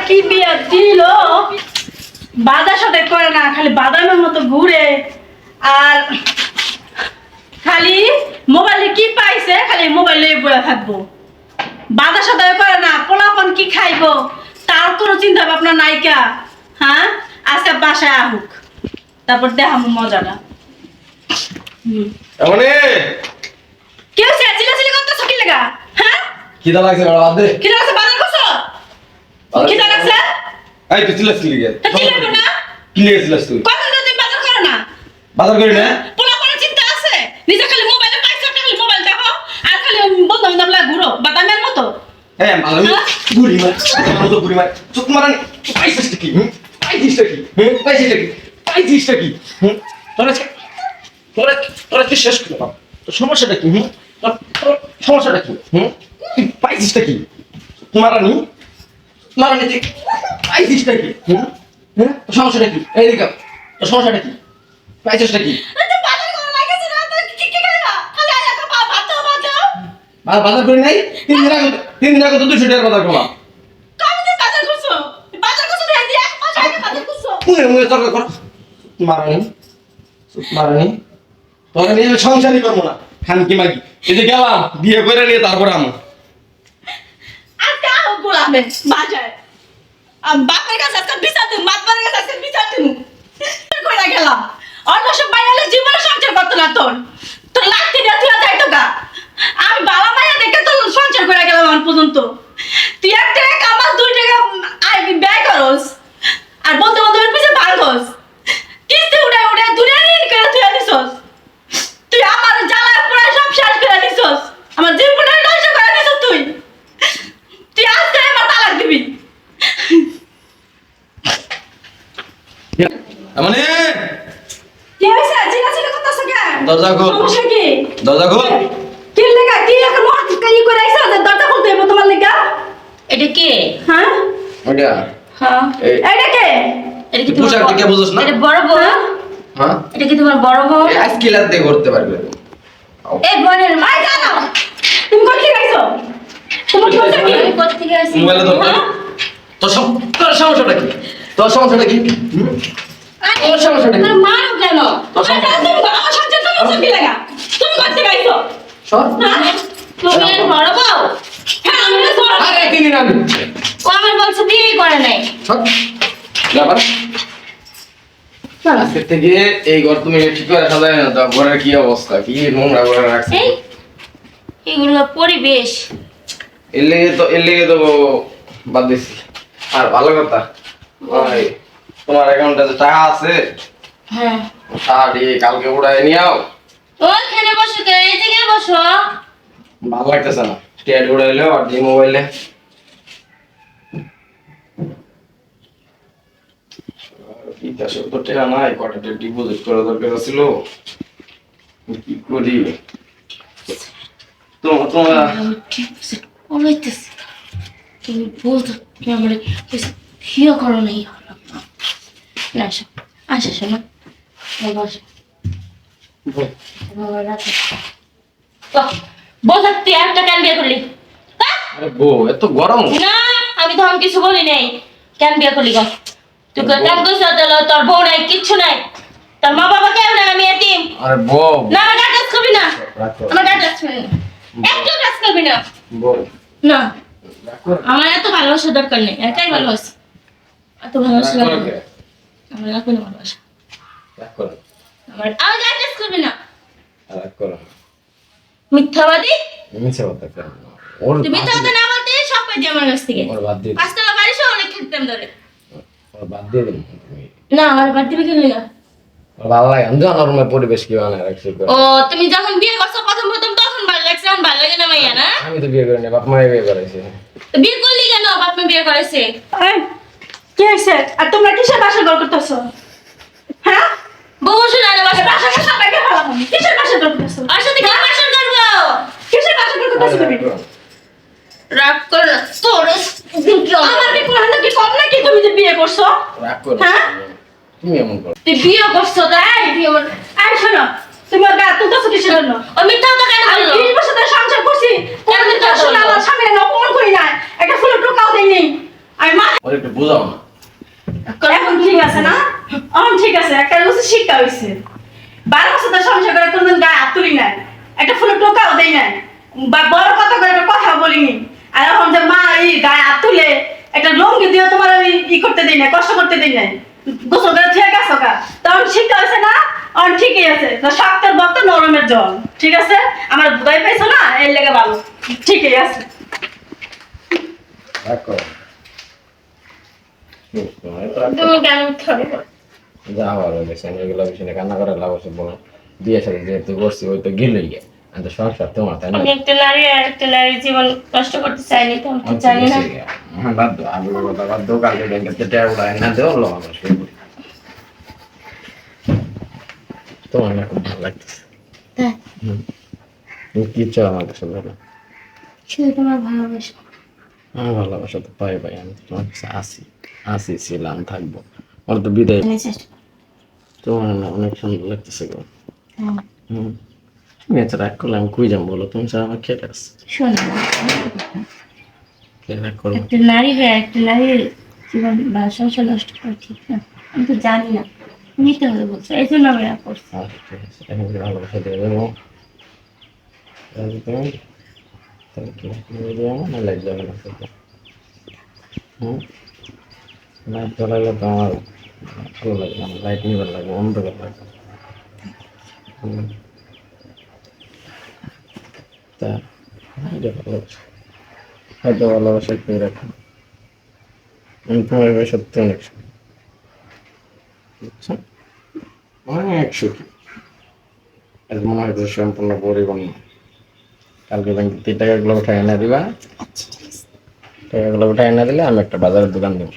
কি বিয়ে দিল বাজার সাথে করে না, খালি বাদামের মতো ঘুরে আর খালি মোবাইলে কি পাইছে খালি মোবাইলে বয়ে থাকবো। বাজার সাথে করে না, পোলাপন কি খাইবো তার কোনো চিন্তা ভাবনা নাইকা। হ্যাঁ, আজকে বাসায় আহুক, তারপর দেখাবো মজাটা। কি হচ্ছে চিল্লাচিল্লি করতেছো কি লাগা? হ্যাঁ, খিদা লাগছে বড় বাদ দে। খিদা লাগছে, বাজার করছো? খিদা লাগছে? এই তুই চিল্লাছিলি কে? তা চিল্লাবো না? কি লিখেছিস তুই? কত দিন তুমি বাজার করো না? বাজার করি না? পোলাপনের চিন্তা আছে? নিজে খালি মোবাইলে পাইছো, খালি মোবাইল দেখো আর খালি বন্ধু বান্ধব লাগা ঘুরো বাদামের মতো। হ্যাঁ, আমি গুড়ি মার। আমি তো গুড়ি মার। চুপ মারানি। পাইছিস কি? পাইছিস কি? পাইছিস কি? পাইছিস কি? তোরা কি শেষ করব? তোর সমস্যাটা কি? তোর সমস্যাটা কি? তুই পাইছিসটা কি? মারানি তুই পাইছিসটা কি? তোর সমস্যাটা কি? এই দিকে তোর সমস্যাটা কি? পাইছিসটা কি? বাজার করা লাগেছে না, কি খাইবা? খালি আয়া ভাত দাও, ভাত দাও। বাজার করি নাই? 3 দিন আগে তো 200 টাকার বাজার করলাম। কবে বাজার করছো? বাজার করছো না, দিয়ে এক মাস আগে বাজার করছো। মুখে তর্ক কর। মারানি তোকে নিয়ে আমি সংসারই করবো না। খান কি মাগি এই যে গেলাম বিয়ে করে নিয়ে তারপরে আমি আজকে আহ গোলামে বাজার বাপের কাছে আজকে বিচার দিন, মাতবারের কাছে আজকে বিচার দিন কইরা গেলাম। অন্য সব বাইরে জীবনে সংসার করতো না, তোর লাগতে দিয়ে তুই যাইতো গা। আমি বাবা মায়ের দেখে তো সংসার করে গেলাম আমার পর্যন্ত। তুই 1 টাকা কামাস 2 টাকা আয় ব্যয় করস আর বন্ধু বান্ধবের পিছে ভাগস, কিস্তি উড়ে উড়ে দূরে ঋণ করে তুই দিছস। তুই আমার জ্বালায় পুরাই সব শেষ করে দিছস, আমার জীবনটা নষ্ট করে দিছস। তুই আজকে আমার তালাক দিবি। মানে কি হইছে? চিল্লাচিল্লি করতেছ কেন? দরজা খোল। সমস্যা কি? দরজা খোল। কি লাগা? কি এখন মত কাই করে আইছো যে দরজা খুলতে হইব তোমার লাগা? এটা কে? হ্যাঁ ওটা হ্যাঁ, এইটা কে? এটা কি তুই পোশাক দেখে বুঝছ না? এটা বড় বউ? হ্যাঁ এটা কি তোমার বড় বউ? এই আজকে লাতে করতে পারবে এই বোনের আই জানো তুমি কই থেকে আইছো? তোমার সমস্যা কি? আমি কোথা থেকে আসি? মোবাইলে তো হ্যাঁ? তোর সমস্যাটা কি? তোর সমস্যাটা কি? তোর সমস্যাটা কি? তোর মারো কেন? তোর আই জানো তুমি আমার সংসার সমস্যা কি লাগা? তুমি কই থেকে আইছো? সর হ্যাঁ? তুমি এর বড় বউ? হ্যাঁ আমি তো বড়। আরে তিন দিন আমি ও আমার বলছে বিয়ে করে নাই। সর যাবার আজকে থেকে এই ঘর তুমি ঠিক করে সাজায় না তো ঘরের কি অবস্থা কি নোংরা করে রাখছে এই এগুলো পরিবেশ। এর লেগে তো বাদ দিছি। আর ভালো কথা ওই তোমার অ্যাকাউন্টে যে টাকা আছে হ্যাঁ, টাকাটি কালকে উড়াই নিয়াও। ওইখানে বসো কেন? এই জায়গায় বসো। ভালো লাগতেছে না টিয়ার উড়াইলো আর দি মোবাইলে ইতিহাসে তো টাকা নাই কটা ডিপোজিট করা দরকার ছিল কি করি তোমার বলাইতেছি তুমি বলতো তুমি আমার বিয়ে করো নাই। না আসো, আসো শোনো, বসো। বসে তুই একটা কেন বিয়ে করলি? আরে বউ এত গরম না আমি তখন কিছু বলি নাই। কেন বিয়ে করলি গো? তুই কেন কইছ তোর বউ নাই, কিচ্ছু নাই, তোর মা বাবা কেউ নাই, আমি এতিম। আরে বউ না আমার গায়ে টাচ করবি না, রাখো আমার গায়ে টাচ করবি না, একটু টাচ করবি না। বউ না রাখো আমার এত ভালোবাসার দরকার নেই, একাই ভালোবাসি। এত ভালোবাসা রাখো দরকার নেই। আমার রাখবি না ভালোবাসা, রাখো আমার গায়ে টাচ করবি না। রাখো মিথ্যাবাদী, মিছে কথা কেন ওর তুই মিথ্যাবাদী না বলতে সব পেয়ে আমার কাছ থেকে। ওর বাদ দিয়ে 5 টাকা বাড়ি সহ অনেক খেতাম ধরে। ওর বাদ দিয়ে দিন তুমি না আমার বাদ দিবি কেন না? ওর ভালো লাগে আমি জানো ওর পরিবেশ কি বানায় রাখছি ও তুমি যখন বিয়ে করছো প্রথম তখন ভালো লাগছে, এখন ভালো লাগে না মাইয়া না? আমি তো বিয়ে করিনি বাপ মায়ের বিয়ে করাইছে তো বিয়ে করলি কেন? বাপ মা বিয়ে করেছে। এই, কি হইছে? আর তোমরা কিসের বাসা ঘর করতেছো? হ্যাঁ, বউ শোনা না বাসা বাসা ঘর সবাইকে ভালো হবে। কিসের বাসা ঘর করতেছো? আর সাথে কি বাসা করবো? কিসের বাসা ঘর করতেছো তুমি? রাগ কর না তোর আমার কি কোনো কি কম নাকি তুমি যে বিয়ে করছো? রাগ করো হ্যাঁ? তুমি এমন করো তুই বিয়ে করছো তাই বিয়ে কর। আই শোনো, তুমি ওর গায়ে তুলতেছো কিসের জন্য? ও মিথ্যা কথা কেন আমি বললো? 20 বছর ধরে সংসার করছি, কেন মিথ্যা কথা শোনো বললো? আমার স্বামীর অপমান করি নাই, একটা ফুলের টোকাও দেই নেই। আমি মা ওর একটু বোঝাও না। এখন ঠিক আছে না? এখন ঠিক আছে, একটা উচিত শিক্ষা হয়েছে। 12 বছর ধরে সংসার করে কোনদিন গায়ে হাত তুলি নাই, একটা ফুলের টোকাও দেই নাই, বা বড় কথা করে একটা কথা বলিনি। আর এখন যে মা এই গায়ে হাত তুলে একটা লঙ্গি দিয়ে তোমার আমি করতে দিই না, কষ্ট করতে দিই নাই, গোসল করে ঠিক আছে কা, তখন শিক্ষা হয়েছে না? এখন ঠিকই আছে, তো শক্তের ভক্ত নরমের জল, ঠিক আছে? আমার ভয় পাইছো না, এর লেগে ভালো, ঠিকই আছে। রাগ করো না। তুমি কেন মিথ্যা কথা বলো? যা হওয়ার দেখছেন এগুলো বিষয়ে কান্না করে লাভ আছে বলো। বিয়ে সাথে যেহেতু করছি ওই তো গেলই গে। আমি তো সংসার তোমার, তাই না? আমি একটা নারী আর একটা নারীর জীবন কষ্ট করতে চাইনি, তো আমি তো জানি না। হ্যাঁ, বাদ দাও আগুনের কথা বাদ দাও, কালকে ব্যাংকের থেকে টাকা উঠায় না দেও লো আমার শুয়ে পড়ি। তোমার না খুব ভালো লাগতেছে। তাই তুমি কি চাও আমার কাছে বলো? শুধু তোমার ভালোবাসা। আমার ভালোবাসা তো পাই পাই, আমি তো তোমার কাছে আসি ছিলাম থাকবো। ওর তো বিদায় তোমার না অনেক সুন্দর লাগতেছে গো। হুম, তুমি আচ্ছা রাগ করলে আমি কই যাবো বলো? তুমি ছাড়া আমার খেলে আছে, শোনো, কে রাগ করবো? একটা নারী হয়ে একটা নারীর জীবন বা সংসার নষ্ট করা ঠিক না। আমি তো জানি না, নিতে হবে বলছো, এই জন্য আমি রাগ করছি। আচ্ছা ঠিক আছে, এখন কি ভালোবাসা দিয়ে দেবো? তুমি তাহলে কি তুমি দিয়ে আমার না লাইট জ্বালানো থাকবে? হুম, লাইট জ্বালালে তো আমার ভালো লাগে না, লাইট নিবার লাগবে, অন্ধকার লাগবে। হুম, তা এটা ভালোবাসা, হয়তো ভালোবাসা একটু রাখো। আমি তোমার ব্যাপারে সত্যি অনেক সুখী, বুঝছো? অনেক সুখী। আজ মনে হয় যে সম্পূর্ণ পরিপূর্ণ। কালকে ব্যাংকে টাকাগুলো উঠাই এনে দিবা, টাকাগুলো উঠাই এনে দিলে আমি একটা বাজারের দোকান দেবো।